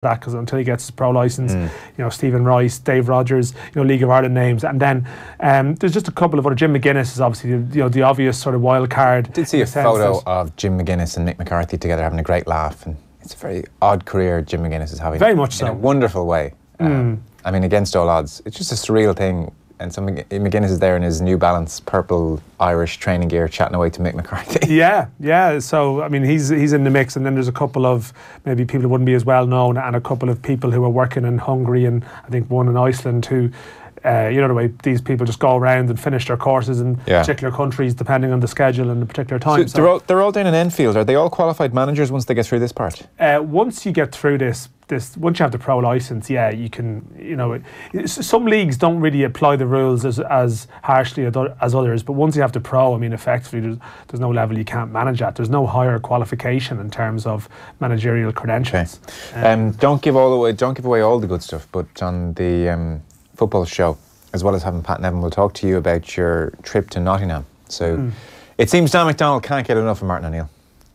that, because until he gets his pro license, you know, Stephen Rice, Dave Rogers, you know, League of Ireland names, and then there's just a couple of other. Jim McGuinness is obviously the obvious sort of wild card. I did see a photo of Jim McGuinness and Mick McCarthy together having a great laugh, and it's a very odd career Jim McGuinness is having. Very much so. In a wonderful way. I mean, against all odds. It's just a surreal thing. And so McGuinness is there in his New Balance purple Irish training gear chatting away to Mick McCarthy. Yeah. So, I mean, he's in the mix, and then there's a couple of maybe people who wouldn't be as well known, and a couple of people who are working in Hungary, and I think one in Iceland who, you know, the way these people just go around and finish their courses in particular countries depending on the schedule and the particular time. So they're all down in Enfield. Are they all qualified managers once they get through this part? Once you get through this, once you have the pro license, you can, you know, some leagues don't really apply the rules as harshly as others, but once you have the pro, I mean, effectively there's no level you can't manage at. There's no higher qualification in terms of managerial credentials. Okay. Don't give away all the good stuff, but on the football show, as well as having Pat Nevin, we'll talk to you about your trip to Nottingham. So it seems Dan McDonnell can't get enough of Martin O'Neill,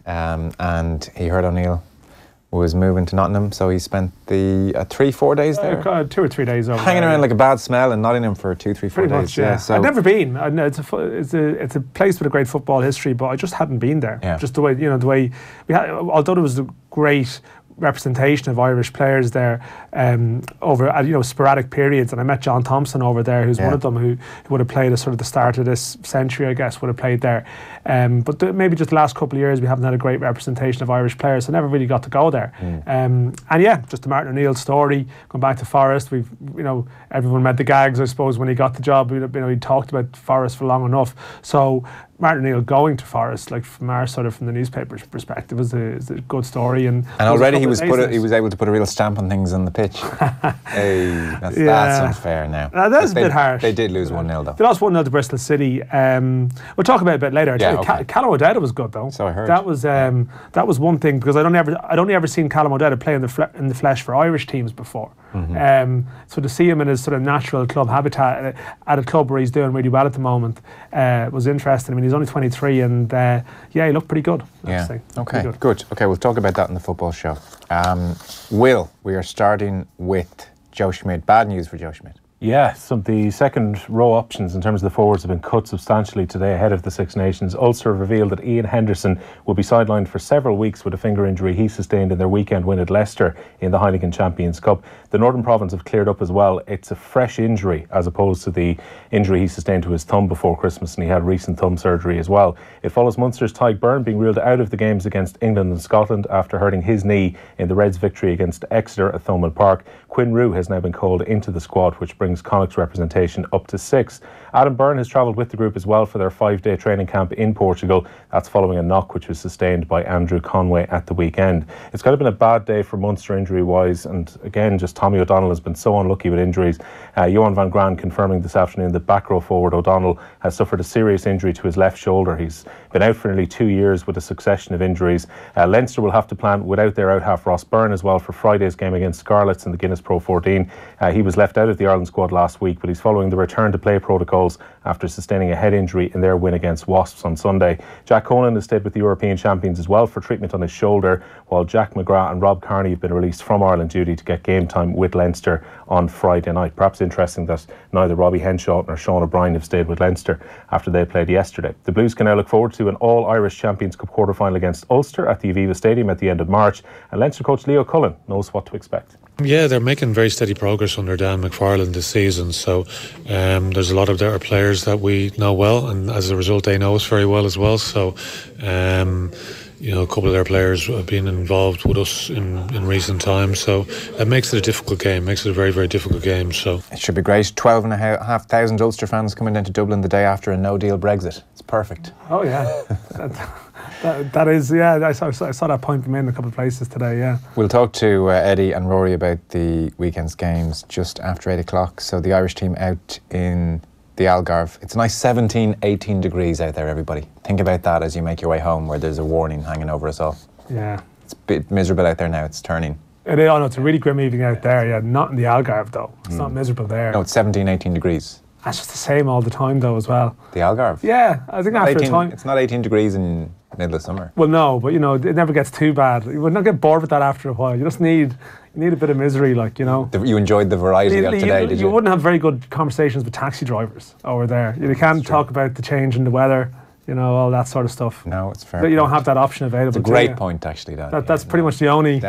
and he heard O'Neill was moving to Nottingham, so he spent the 3-4 days there. 2 or 3 days over hanging around like a bad smell in Nottingham for 2-3-4 days. Much, yeah. So I've never been. I know it's a place with a great football history, but I just hadn't been there. Just the way, you know, the way we had, although there was a great representation of Irish players there over sporadic periods, and I met John Thompson over there, who's one of them who would have played at sort of the start of this century, I guess, would have played there, but maybe just the last couple of years we haven't had a great representation of Irish players, so I never really got to go there. And just the Martin O'Neill story, going back to Forest, we've, you know, everyone met the gags, I suppose, when he got the job. You know, he talked about Forest for long enough, so Martin O'Neill going to Forest, like from our sort of from the newspaper's perspective, is a good story. And already he was able to put a real stamp on things on the pitch. Hey, that's unfair now. That's a bit harsh. They did lose 1-0 though. They lost 1-0 to Bristol City. We'll talk about it a bit later. Callum O'Dowda was good though. So I heard. That was one thing, because I'd only ever seen Callum O'Dowda play in the flesh for Irish teams before. So to see him in his sort of natural club habitat at a club where he's doing really well at the moment was interesting. I mean, he's only 23, and he looked pretty good. Okay, good. Okay, we'll talk about that in the football show. Will, we are starting with Joe Schmidt. Bad news for Joe Schmidt. Yeah, so the second row options in terms of the forwards have been cut substantially today ahead of the Six Nations. Ulster revealed that Ian Henderson will be sidelined for several weeks with a finger injury he sustained in their weekend win at Leicester in the Heineken Champions Cup. The Northern Province have cleared up as well. It's a fresh injury as opposed to the injury he sustained to his thumb before Christmas, and he had recent thumb surgery as well. It follows Munster's Tadhg Beirne being ruled out of the games against England and Scotland after hurting his knee in the Reds' victory against Exeter at Thomond Park. Quinn Roux has now been called into the squad, which brings Connacht's representation up to 6. Adam Byrne has travelled with the group as well for their 5-day training camp in Portugal. That's following a knock which was sustained by Andrew Conway at the weekend. It's kind of been a bad day for Munster injury-wise, and again, just Tommy O'Donnell has been so unlucky with injuries. Johan van Graan confirming this afternoon that back row forward O'Donnell has suffered a serious injury to his left shoulder. He's been out for nearly 2 years with a succession of injuries. Leinster will have to plan without their out-half Ross Byrne as well for Friday's game against Scarlets in the Guinness Pro 14. He was left out of the Ireland squad last week, but he's following the return to play protocols after sustaining a head injury in their win against Wasps on Sunday. Jack Conan has stayed with the European champions as well for treatment on his shoulder, while Jack McGrath and Rob Carney have been released from Ireland duty to get game time with Leinster on Friday night. Perhaps interesting that neither Robbie Henshaw nor Sean O'Brien have stayed with Leinster after they played yesterday. The Blues can now look forward to an All-Irish Champions Cup quarter-final against Ulster at the Aviva Stadium at the end of March, and Leinster coach Leo Cullen knows what to expect. Yeah, they're making very steady progress under Dan McFarland this season, so there's a lot of their players that we know well, and as a result they know us very well as well, so a couple of their players have been involved with us in recent times, so it makes it a difficult game, makes it a very, very difficult game. So it should be great. 12,500 Ulster fans coming down to Dublin the day after a no-deal Brexit. It's perfect. Oh yeah. That is, I saw that point made in a couple of places today, yeah. We'll talk to Eddie and Rory about the weekend's games just after 8 o'clock. So the Irish team out in the Algarve. It's a nice 17, 18 degrees out there, everybody. Think about that as you make your way home, where there's a warning hanging over us all. Yeah. It's a bit miserable out there now, it's turning. It's a really grim evening out there, yeah. Not in the Algarve, though. It's not miserable there. No, it's 17, 18 degrees. That's just the same all the time, though, as well. The Algarve? Yeah, I think after a time... It's not 18 degrees in the middle of summer. Well, no, but, it never gets too bad. You would not get bored with that after a while. You just need You need a bit of misery, like, you know. You enjoyed the variety of today, did you? You wouldn't have very good conversations with taxi drivers over there. You can't talk about the change in the weather, you know, all that sort of stuff. No, it's fair. But you don't have that option available. It's a great point, actually, Dan. That's pretty much the only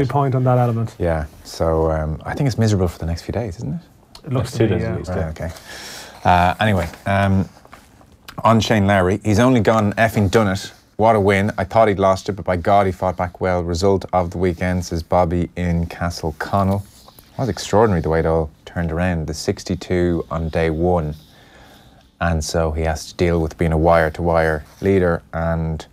point on that element. Yeah, so I think it's miserable for the next few days, isn't it? It looks 2 days at least. Okay. Anyway, on Shane Lowry, he's only gone effing done it. What a win. I thought he'd lost it, but by God, he fought back well. Result of the weekend, says Bobby in Castleconnell. It was extraordinary the way it all turned around. The 62 on day one. And so he has to deal with being a wire-to-wire leader. And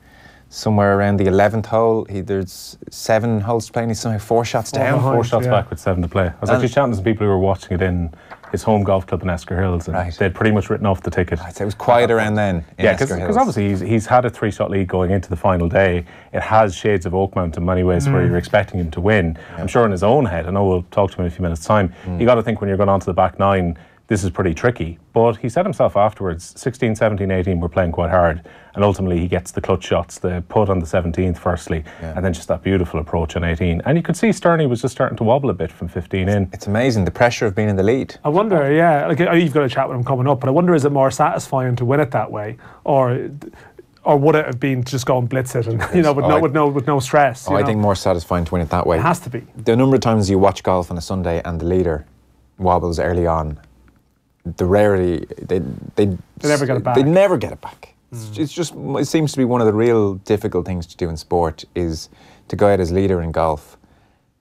somewhere around the 11th hole, there's 7 holes to play, and he's somehow 4 shots down. 4 shots back with 7 to play. I was actually chatting to some people who were watching it in his home golf club in Esker Hills, and they'd pretty much written off the ticket. Right, so it was quiet around then in Esker Hills. Because obviously he's had a 3-shot lead going into the final day. It has shades of Oakmount in many ways where you're expecting him to win. Yeah. I'm sure in his own head, I know we'll talk to him in a few minutes' time, you got to think when you're going on to the back 9, this is pretty tricky. But he said himself afterwards, 16, 17, 18 were playing quite hard, and ultimately he gets the clutch shots, the putt on the 17th firstly, and then just that beautiful approach on 18. And you could see Sterney was just starting to wobble a bit from 15 in. It's amazing, the pressure of being in the lead. I wonder, like, you've got a chat with him coming up, but I wonder, is it more satisfying to win it that way, or would it have been to just go and blitz it, and with no stress? I think more satisfying to win it that way. It has to be. The number of times you watch golf on a Sunday and the leader wobbles early on, the rarity, they never get it back. They never get it back. It's just, it seems to be one of the real difficult things to do in sport, is to go out as leader in golf,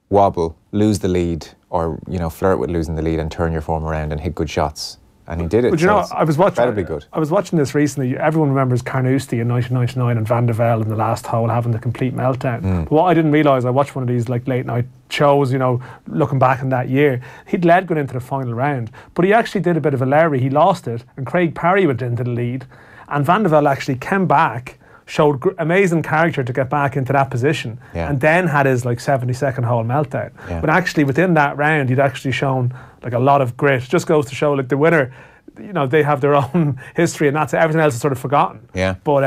wobble, lose the lead, or flirt with losing the lead and turn your form around and hit good shots. And he did it. But I was watching. Incredibly good. I was watching this recently. Everyone remembers Carnoustie in 1999 and Van der Velde in the last hole having the complete meltdown. But what I didn't realise, I watched one of these like late night shows, looking back in that year. He'd led going into the final round, but he actually did a bit of a Lowry. He lost it, and Craig Parry went into the lead, and Van der Velde actually came back, showed amazing character to get back into that position, and then had his 72nd hole meltdown. But actually within that round, he'd actually shown a lot of grit. Just goes to show the winner, they have their own history, and that's it. Everything else is sort of forgotten. But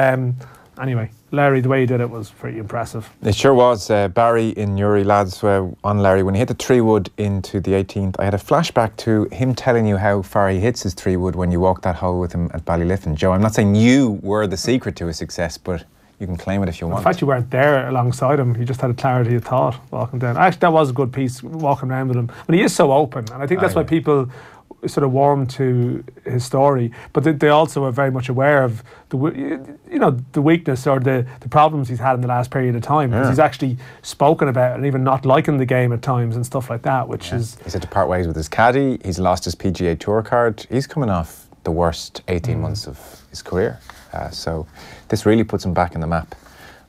anyway, Larry, the way he did it was pretty impressive. It sure was. Barry in Newry, lads, on Larry, when he hit the 3-wood into the 18th, I had a flashback to him telling you how far he hits his 3-wood when you walk that hole with him at Ballyliffin. Joe, I'm not saying you were the secret to his success, but you can claim it if you want. In fact, you weren't there alongside him. You just had a clarity of thought walking down. Actually, that was a good piece, walking around with him. But he is so open, and I think that's why people sort of warm to his story. But they also are very much aware of the weakness or the problems he's had in the last period of time. Because he's actually spoken about it, and even not liking the game at times and stuff like that, which is... He's had to part ways with his caddy. He's lost his PGA Tour card. He's coming off the worst 18 months of his career. So this really puts him back in the map.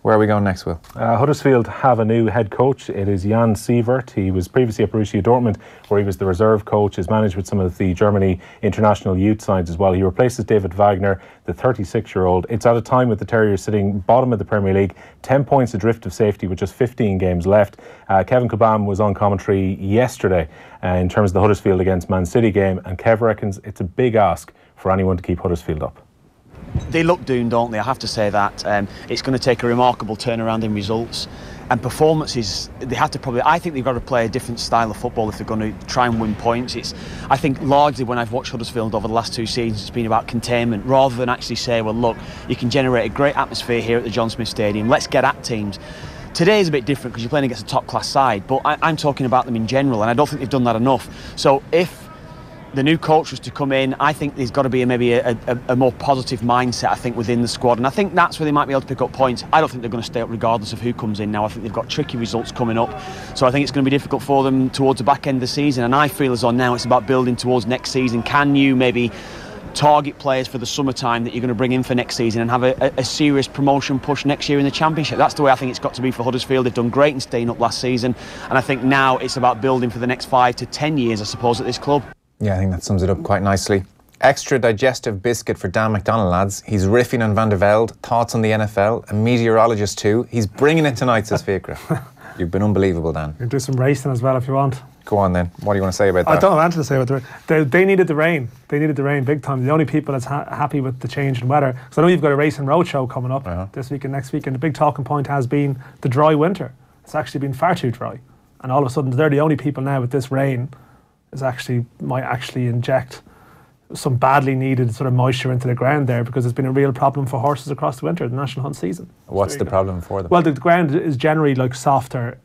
Where are we going next, Will? Huddersfield have a new head coach. It is Jan Sievert. He was previously at Borussia Dortmund, where he was the reserve coach. He's managed with some of the Germany international youth sides as well. He replaces David Wagner, the 36-year-old. It's at a time with the Terriers sitting bottom of the Premier League, 10 points adrift of safety with just 15 games left. Kevin Kilbam was on commentary yesterday in terms of the Huddersfield against Man City game, and Kev reckons it's a big ask for anyone to keep Huddersfield up. They look doomed, don't they? I have to say that. It's going to take a remarkable turnaround in results and performances. They have to probably, I think they've got to play a different style of football if they're going to try and win points. I think largely when I've watched Huddersfield over the last 2 seasons, it's been about containment rather than actually say, well, look, you can generate a great atmosphere here at the John Smith Stadium. Let's get at teams. Today is a bit different because you're playing against a top-class side, but I'm talking about them in general, and I don't think they've done that enough. So if the new coach was to come in, I think there's got to be maybe a more positive mindset, I think, within the squad. And I think that's where they might be able to pick up points. I don't think they're going to stay up regardless of who comes in now. I think they've got tricky results coming up. So I think it's going to be difficult for them towards the back end of the season. And I feel as though now it's about building towards next season. Can you maybe target players for the summertime that you're going to bring in for next season and have a serious promotion push next year in the Championship? That's the way I think it's got to be for Huddersfield. They've done great in staying up last season. And I think now it's about building for the next 5 to 10 years, I suppose, at this club. Yeah, I think that sums it up quite nicely. Extra digestive biscuit for Dan McDonnell, lads. He's riffing on Van der Velde, thoughts on the NFL, a meteorologist too. He's bringing it tonight, says Fiacre. You've been unbelievable, Dan. You can do some racing as well if you want. Go on then. What do you want to say about that? I don't have anything to say about the rain. They needed the rain. They needed the rain big time. The only people that's happy with the change in weather, because I know you've got a Racing Road show coming up this week and next week, and the big talking point has been the dry winter. It's actually been far too dry. and all of a sudden they're the only people now with this rain might actually inject some badly needed sort of moisture into the ground there, because it's been a real problem for horses across the winter, the national hunt season. What's the problem for them? Well, the ground is generally like softer,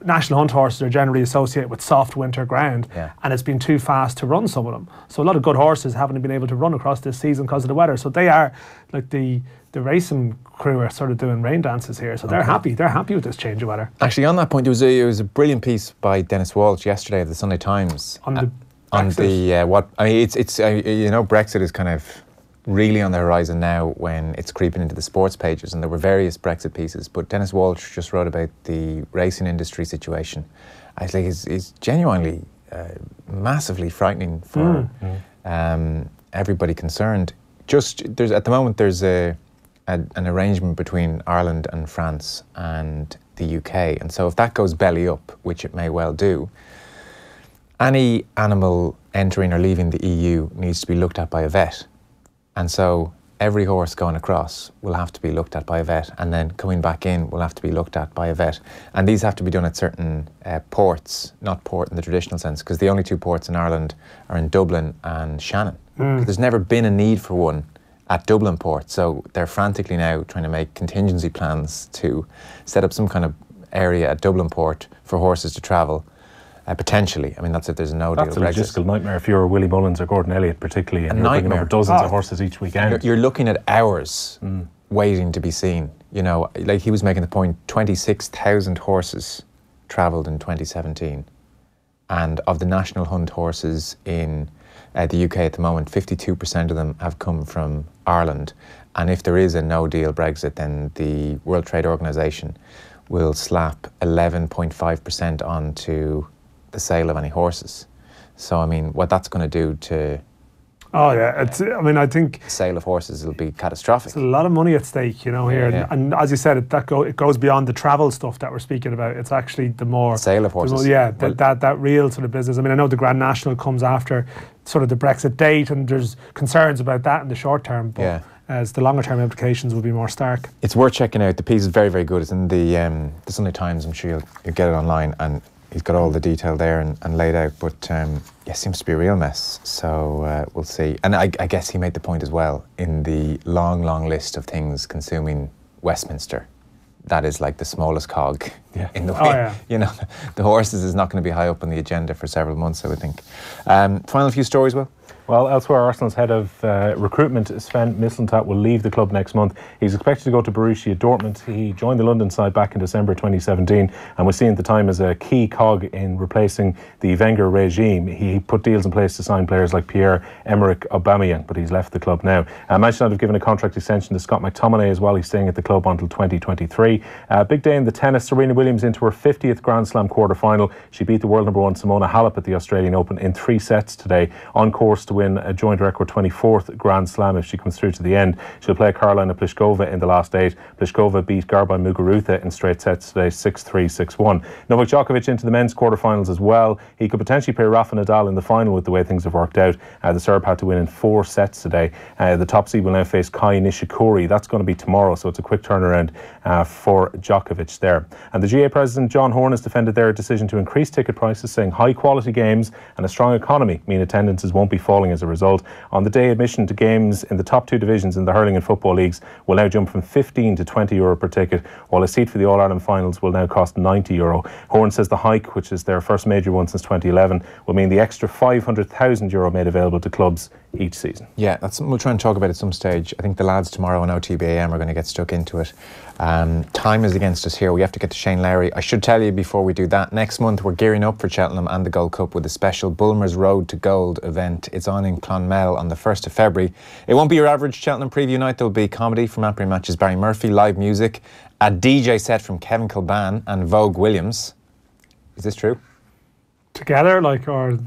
National hunt horses are generally associated with soft winter ground, and it's been too fast to run some of them. So a lot of good horses haven't been able to run across this season because of the weather. So they are like the racing crew are sort of doing rain dances here. So they're happy. They're happy with this change of weather. Actually, on that point, it was a brilliant piece by Dennis Walsh yesterday of the Sunday Times on the Brexit is kind of really on the horizon now when it's creeping into the sports pages, and there were various Brexit pieces, but Dennis Walsh just wrote about the racing industry situation. I think it's genuinely massively frightening for everybody concerned. At the moment there's an arrangement between Ireland and France and the UK, and so if that goes belly up, which it may well do, any animal entering or leaving the EU needs to be looked at by a vet. And so every horse going across will have to be looked at by a vet, and then coming back in will have to be looked at by a vet. And these have to be done at certain ports, not port in the traditional sense, because the only two ports in Ireland are in Dublin and Shannon. There's never been a need for one at Dublin port, so they're frantically now trying to make contingency plans to set up some kind of area at Dublin port for horses to travel. Potentially. I mean, that's if there's no deal. That's a logistical nightmare if you're Willie Mullins or Gordon Elliott particularly, and you're bringing over dozens of horses each weekend. You're looking at hours waiting to be seen. Like he was making the point, 26,000 horses travelled in 2017. And of the national hunt horses in the UK at the moment, 52% of them have come from Ireland. And if there is a no-deal Brexit, then the World Trade Organization will slap 11.5% onto the sale of any horses. So, I mean, what that's going to do to... I think... the sale of horses will be catastrophic. It's a lot of money at stake, here. Yeah. And as you said, it goes beyond the travel stuff that we're speaking about. It's actually the more... sale of horses. That real sort of business. I mean, I know the Grand National comes after sort of the Brexit date, and there's concerns about that in the short term. But as the longer term implications will be more stark. It's worth checking out. The piece is very, very good. It's in the Sunday Times. I'm sure you'll get it online, and he's got all the detail there and laid out, but it seems to be a real mess, so we'll see. And I guess he made the point as well, in the long, long list of things consuming Westminster, that is like the smallest cog in the way. The horses is not going to be high up on the agenda for several months, I would think. Final few stories, Will? Well, elsewhere, Arsenal's head of recruitment, Sven Mislintat, will leave the club next month. He's expected to go to Borussia Dortmund. He joined the London side back in December 2017 and was seen at the time as a key cog in replacing the Wenger regime. He put deals in place to sign players like Pierre-Emerick Aubameyang, but he's left the club now. Manchester United have given a contract extension to Scott McTominay as well. He's staying at the club until 2023. Big day in the tennis. Serena Williams into her 50th Grand Slam quarter-final. She beat the world number one Simona Halep at the Australian Open in 3 sets today, on course to win a joint record 24th Grand Slam if she comes through to the end. She'll play Karolina Pliskova in the last 8. Pliskova beat Garba Muguruza in straight sets today, 6-3, 6-1. Novak Djokovic into the men's quarterfinals as well. He could potentially play Rafa Nadal in the final with the way things have worked out. The Serb had to win in 4 sets today. The top seed will now face Kai Nishikori. That's going to be tomorrow, so it's a quick turnaround for Djokovic there. And the GA president John Horne has defended their decision to increase ticket prices, saying high quality games and a strong economy mean attendances won't be falling as a result. On the day, admission to games in the top 2 divisions in the hurling and football leagues will now jump from €15 to €20 per ticket, while a seat for the All-Ireland finals will now cost €90. Horne says the hike, which is their first major one since 2011, will mean the extra €500,000 made available to clubs each season. Yeah, that's something we'll try and talk about at some stage. I think the lads tomorrow on OTBAM are going to get stuck into it. Time is against us here. We have to get to Shane Lowry. I should tell you before we do that, next month we're gearing up for Cheltenham and the Gold Cup with a special Bulmer's Road to Gold event. It's on in Clonmel on the 1st of February. It won't be your average Cheltenham preview night. There'll be comedy from Apri Matches Barry Murphy, live music, a DJ set from Kevin Kilban and Vogue Williams. Is this true? Together, or...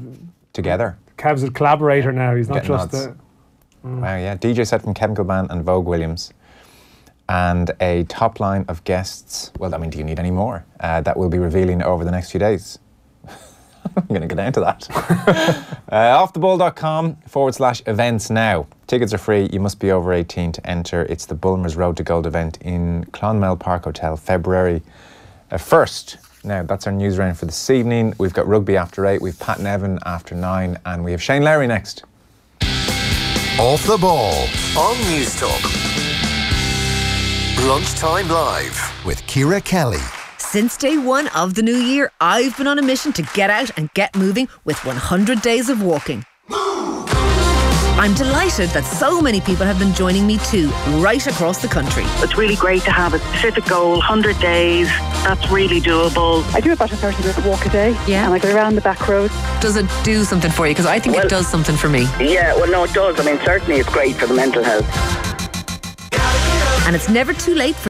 Together. Kev's a collaborator now. He's not just a... Wow, yeah. DJ set from Kevin Kilban and Vogue Williams. And a top line of guests. Well, I mean, do you need any more? That we'll be revealing over the next few days. I'm going to get down to that. Offtheball.com/events now. Tickets are free. You must be over 18 to enter. It's the Bulmer's Road to Gold event in Clonmel Park Hotel, February 1st. Now, that's our news round for this evening. We've got rugby after 8, we've Pat and Evan after 9, and we have Shane Lowry next. Off the Ball on News Talk. Lunchtime Live with Ciara Kelly. Since day one of the new year, I've been on a mission to get out and get moving with 100 days of walking. I'm delighted that so many people have been joining me too, right across the country. It's really great to have a specific goal, 100 days. That's really doable. I do about a 30-minute walk a day. Yeah. And I go around the back roads. Does it do something for you? Because I think it does something for me. Yeah, well, no, it does. I mean, certainly it's great for the mental health. And it's never too late for